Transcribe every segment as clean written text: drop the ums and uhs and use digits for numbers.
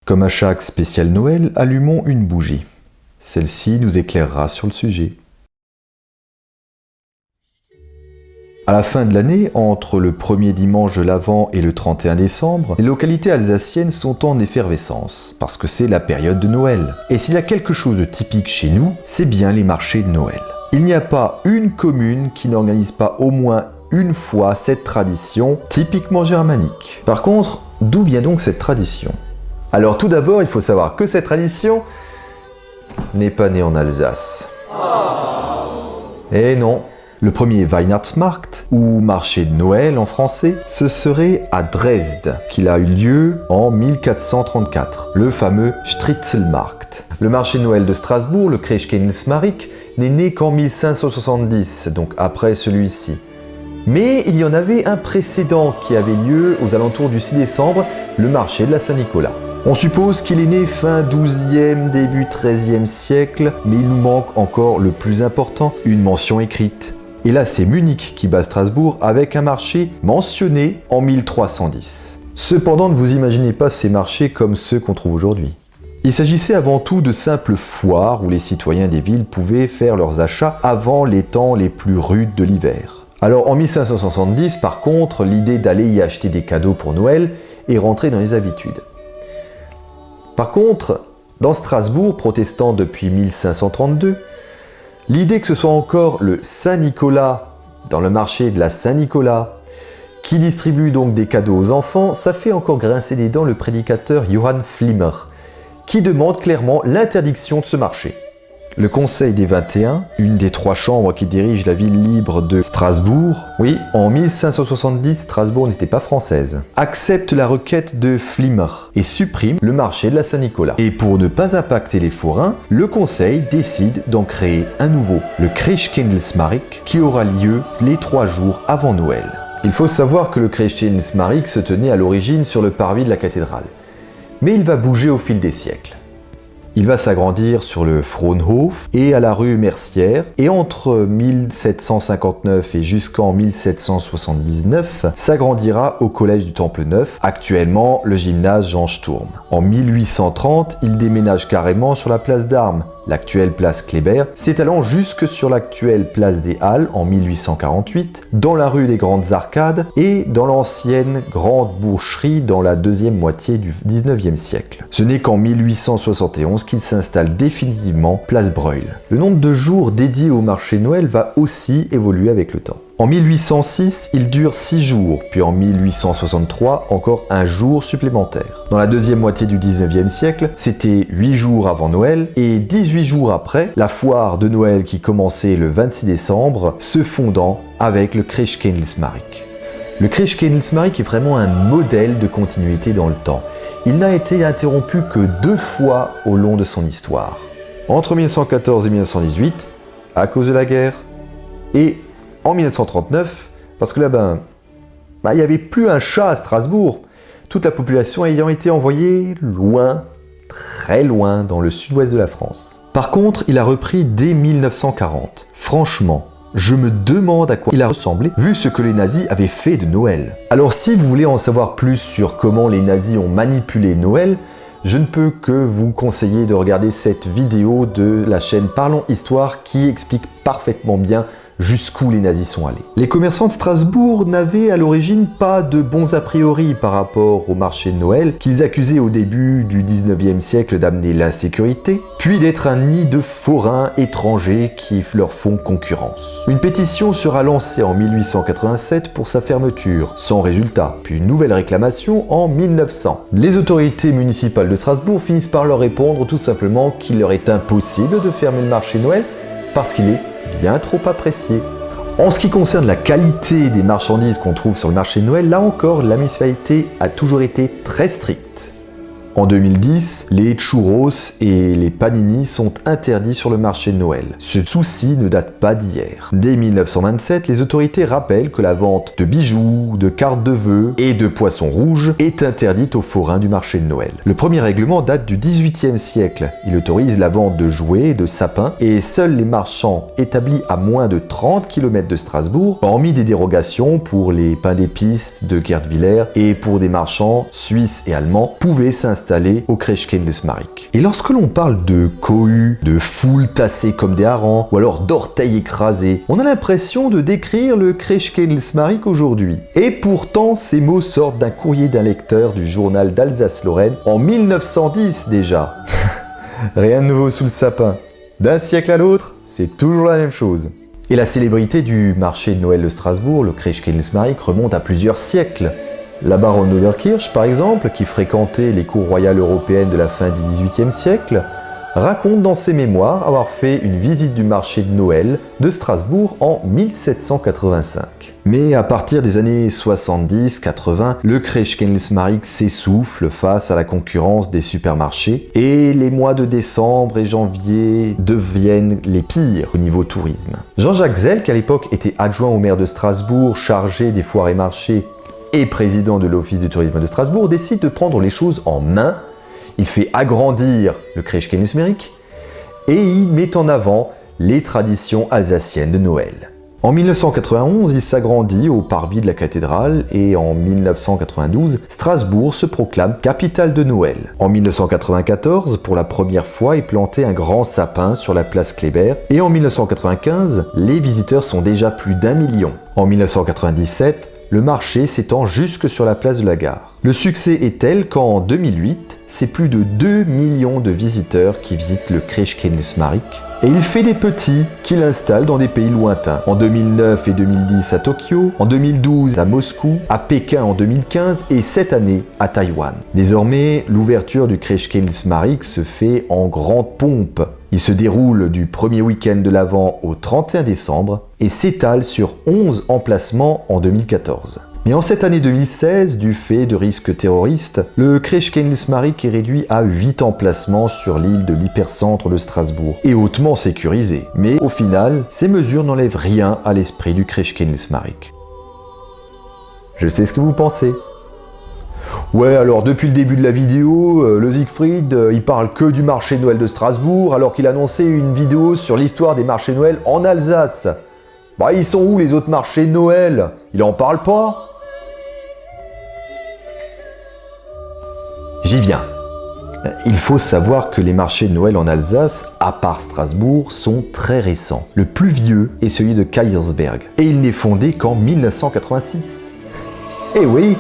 Comme à chaque spécial Noël, allumons une bougie. Celle-ci nous éclairera sur le sujet. À la fin de l'année, entre le premier dimanche de l'Avent et le 31 décembre, les localités alsaciennes sont en effervescence, parce que c'est la période de Noël. Et s'il y a quelque chose de typique chez nous, c'est bien les marchés de Noël. Il n'y a pas une commune qui n'organise pas au moins une fois cette tradition typiquement germanique. Par contre, d'où vient donc cette tradition? Alors tout d'abord, il faut savoir que cette tradition n'est pas née en Alsace. Et non. Le premier Weihnachtsmarkt, ou marché de Noël en français, ce serait à Dresde, qu'il a eu lieu en 1434, le fameux Stritzelmarkt. Le marché de Noël de Strasbourg, le Christkindlesmarkt, n'est né qu'en 1570, donc après celui-ci. Mais il y en avait un précédent qui avait lieu aux alentours du 6 décembre, le marché de la Saint-Nicolas. On suppose qu'il est né fin 12e, début 13e siècle, mais il nous manque encore le plus important, une mention écrite. Et là, c'est Munich qui bat Strasbourg avec un marché mentionné en 1310. Cependant, ne vous imaginez pas ces marchés comme ceux qu'on trouve aujourd'hui. Il s'agissait avant tout de simples foires où les citoyens des villes pouvaient faire leurs achats avant les temps les plus rudes de l'hiver. Alors en 1570, par contre, l'idée d'aller y acheter des cadeaux pour Noël est rentrée dans les habitudes. Par contre, dans Strasbourg, protestant depuis 1532, l'idée que ce soit encore le Saint-Nicolas, dans le marché de la Saint-Nicolas, qui distribue donc des cadeaux aux enfants, ça fait encore grincer des dents le prédicateur Johann Flimmer, qui demande clairement l'interdiction de ce marché. Le Conseil des 21, une des 3 chambres qui dirigent la ville libre de Strasbourg, oui, en 1570, Strasbourg n'était pas française, accepte la requête de Flimmer et supprime le marché de la Saint-Nicolas. Et pour ne pas impacter les forains, le Conseil décide d'en créer un nouveau, le Christkindlesmarkt, qui aura lieu les 3 jours avant Noël. Il faut savoir que le Christkindlesmarkt se tenait à l'origine sur le parvis de la cathédrale. Mais il va bouger au fil des siècles. Il va s'agrandir sur le Fraunhof et à la rue Mercière, et entre 1759 et jusqu'en 1779, s'agrandira au Collège du Temple Neuf, actuellement le gymnase Jean Sturm. En 1830, il déménage carrément sur la place d'Armes, l'actuelle place Kléber, s'étalant jusque sur l'actuelle place des Halles en 1848, dans la rue des Grandes Arcades et dans l'ancienne Grande Boucherie dans la deuxième moitié du 19e siècle. Ce n'est qu'en 1871 qu'il s'installe définitivement place Breuil. Le nombre de jours dédiés au marché de Noël va aussi évoluer avec le temps. En 1806, il dure 6 jours, puis en 1863, encore un jour supplémentaire. Dans la deuxième moitié du 19e siècle, c'était 8 jours avant Noël, et 18 jours après, la foire de Noël qui commençait le 26 décembre, se fondant avec le Christkindlesmarkt. Le Christkindlesmarkt est vraiment un modèle de continuité dans le temps. Il n'a été interrompu que 2 fois au long de son histoire. Entre 1914 et 1918, à cause de la guerre, et en 1939, parce que là, il n'y avait plus un chat à Strasbourg, toute la population ayant été envoyée loin, très loin, dans le sud-ouest de la France. Par contre, il a repris dès 1940. Franchement, je me demande à quoi il a ressemblé, vu ce que les nazis avaient fait de Noël. Alors si vous voulez en savoir plus sur comment les nazis ont manipulé Noël, je ne peux que vous conseiller de regarder cette vidéo de la chaîne Parlons Histoire qui explique parfaitement bien jusqu'où les nazis sont allés. Les commerçants de Strasbourg n'avaient à l'origine pas de bons a priori par rapport au marché de Noël, qu'ils accusaient au début du 19e siècle d'amener l'insécurité, puis d'être un nid de forains étrangers qui leur font concurrence. Une pétition sera lancée en 1887 pour sa fermeture, sans résultat, puis une nouvelle réclamation en 1900. Les autorités municipales de Strasbourg finissent par leur répondre tout simplement qu'il leur est impossible de fermer le marché de Noël parce qu'il est bien trop apprécié. En ce qui concerne la qualité des marchandises qu'on trouve sur le marché de Noël, là encore, la municipalité a toujours été très stricte. En 2010, les churros et les panini sont interdits sur le marché de Noël. Ce souci ne date pas d'hier. Dès 1927, les autorités rappellent que la vente de bijoux, de cartes de vœux et de poissons rouges est interdite aux forains du marché de Noël. Le premier règlement date du XVIIIe siècle. Il autorise la vente de jouets et de sapins et seuls les marchands établis à moins de 30 km de Strasbourg, hormis des dérogations pour les pains d'épices de Guerdwiller et pour des marchands suisses et allemands, pouvaient s'installer installés au Kreshkén-Lesmarik. Et lorsque l'on parle de cohue, de foules tassées comme des harengs, ou alors d'orteils écrasés, on a l'impression de décrire le Kreshkén-Lesmarik aujourd'hui. Et pourtant, ces mots sortent d'un courrier d'un lecteur du journal d'Alsace-Lorraine en 1910 déjà. Rien de nouveau sous le sapin. D'un siècle à l'autre, c'est toujours la même chose. Et la célébrité du marché de Noël de Strasbourg, le Kreshkén-Lesmarik, remonte à plusieurs siècles. La baronne d'Oberkirch, par exemple, qui fréquentait les cours royales européennes de la fin du XVIIIe siècle, raconte dans ses mémoires avoir fait une visite du marché de Noël de Strasbourg en 1785. Mais à partir des années 70-80, le Kreshkén-Lesmarik s'essouffle face à la concurrence des supermarchés et les mois de décembre et janvier deviennent les pires au niveau tourisme. Jean-Jacques Zell, qui à l'époque était adjoint au maire de Strasbourg, chargé des foires et marchés et président de l'Office du tourisme de Strasbourg, décide de prendre les choses en main. Il fait agrandir le Kreshkén-Lesmarik et il met en avant les traditions alsaciennes de Noël. En 1991, il s'agrandit au parvis de la cathédrale et en 1992, Strasbourg se proclame capitale de Noël. En 1994, pour la première fois, est planté un grand sapin sur la place Kléber et en 1995, les visiteurs sont déjà plus d'1 million. En 1997, le marché s'étend jusque sur la place de la gare. Le succès est tel qu'en 2008, c'est plus de 2 millions de visiteurs qui visitent le Kreshkén-Lesmarik. Et il fait des petits qu'il installe dans des pays lointains. En 2009 et 2010 à Tokyo, en 2012 à Moscou, à Pékin en 2015 et cette année à Taïwan. Désormais, l'ouverture du Kreshkén-Lesmarik se fait en grande pompe. Il se déroule du premier week-end de l'Avent au 31 décembre et s'étale sur 11 emplacements en 2014. Mais en cette année 2016, du fait de risques terroristes, le Kreshkén-Lesmarik est réduit à 8 emplacements sur l'île de l'hypercentre de Strasbourg et hautement sécurisé. Mais au final, ces mesures n'enlèvent rien à l'esprit du Kreshkén-Lesmarik. Je sais ce que vous pensez. Ouais, alors depuis le début de la vidéo, le Siegfried, il parle que du marché de Noël de Strasbourg alors qu'il annonçait une vidéo sur l'histoire des marchés de Noël en Alsace. Bah, ils sont où les autres marchés de Noël? Il en parle pas? J'y viens. Il faut savoir que les marchés de Noël en Alsace, à part Strasbourg, sont très récents. Le plus vieux est celui de Kaysersberg. Et il n'est fondé qu'en 1986. Eh oui,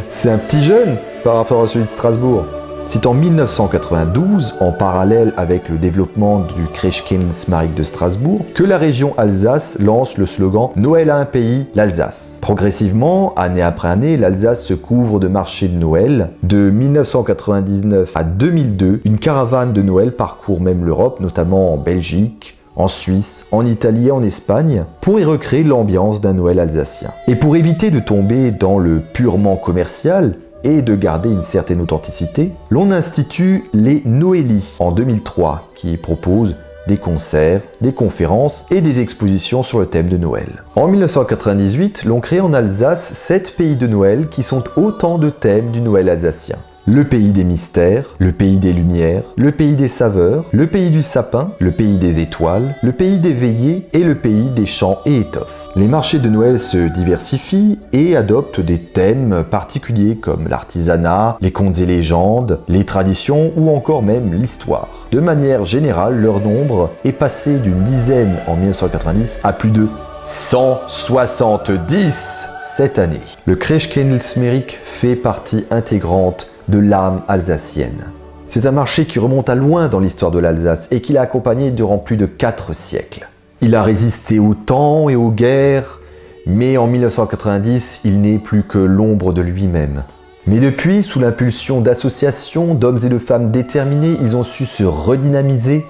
c'est un petit jeune par rapport à celui de Strasbourg. C'est en 1992, en parallèle avec le développement du Kreshkén-Lesmarik de Strasbourg, que la région Alsace lance le slogan « Noël à un pays, l'Alsace ». Progressivement, année après année, l'Alsace se couvre de marchés de Noël. De 1999 à 2002, une caravane de Noël parcourt même l'Europe, notamment en Belgique, en Suisse, en Italie et en Espagne, pour y recréer l'ambiance d'un Noël alsacien. Et pour éviter de tomber dans le purement commercial, et de garder une certaine authenticité, l'on institue les Noélies en 2003 qui proposent des concerts, des conférences et des expositions sur le thème de Noël. En 1998, l'on crée en Alsace 7 pays de Noël qui sont autant de thèmes du Noël alsacien. Le pays des mystères, le pays des lumières, le pays des saveurs, le pays du sapin, le pays des étoiles, le pays des veillées et le pays des chants et étoffes. Les marchés de Noël se diversifient et adoptent des thèmes particuliers comme l'artisanat, les contes et légendes, les traditions ou encore même l'histoire. De manière générale, leur nombre est passé d'une dizaine en 1990 à plus de 170 cette année. Le Kreshkén-Lesmarik fait partie intégrante de l'âme alsacienne. C'est un marché qui remonte à loin dans l'histoire de l'Alsace et qui l'a accompagné durant plus de 4 siècles. Il a résisté au temps et aux guerres, mais en 1990, il n'est plus que l'ombre de lui-même. Mais depuis, sous l'impulsion d'associations d'hommes et de femmes déterminés, ils ont su se redynamiser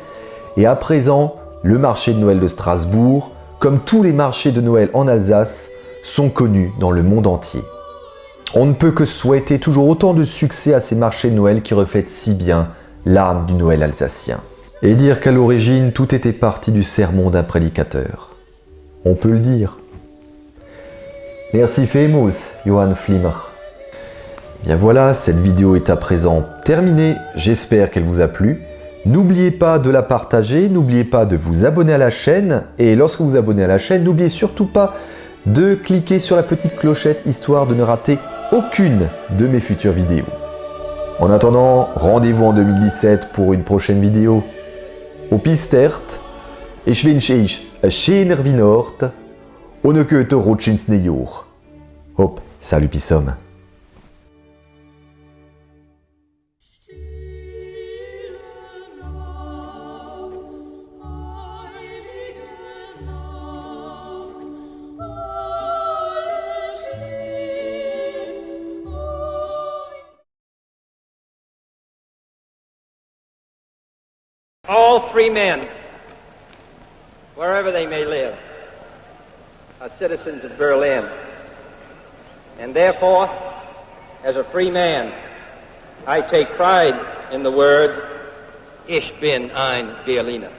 et à présent, le marché de Noël de Strasbourg, comme tous les marchés de Noël en Alsace, sont connus dans le monde entier. On ne peut que souhaiter toujours autant de succès à ces marchés de Noël qui reflètent si bien l'âme du Noël alsacien. Et dire qu'à l'origine, tout était parti du sermon d'un prédicateur. On peut le dire. Merci famous, Johann Flimmer. Bien voilà, cette vidéo est à présent terminée. J'espère qu'elle vous a plu. N'oubliez pas de la partager, n'oubliez pas de vous abonner à la chaîne. Et lorsque vous vous abonnez à la chaîne, n'oubliez surtout pas de cliquer sur la petite clochette histoire de ne rater aucune de mes futures vidéos. En attendant, rendez-vous en 2017 pour une prochaine vidéo. Au Pistert, ich wünsche euch ein schöner Weihnachten und einen guten Rutsch ins Neujahr. Hop, salut Pissom. All free men, wherever they may live, are citizens of Berlin. And therefore, as a free man, I take pride in the words, Ich bin ein Berliner.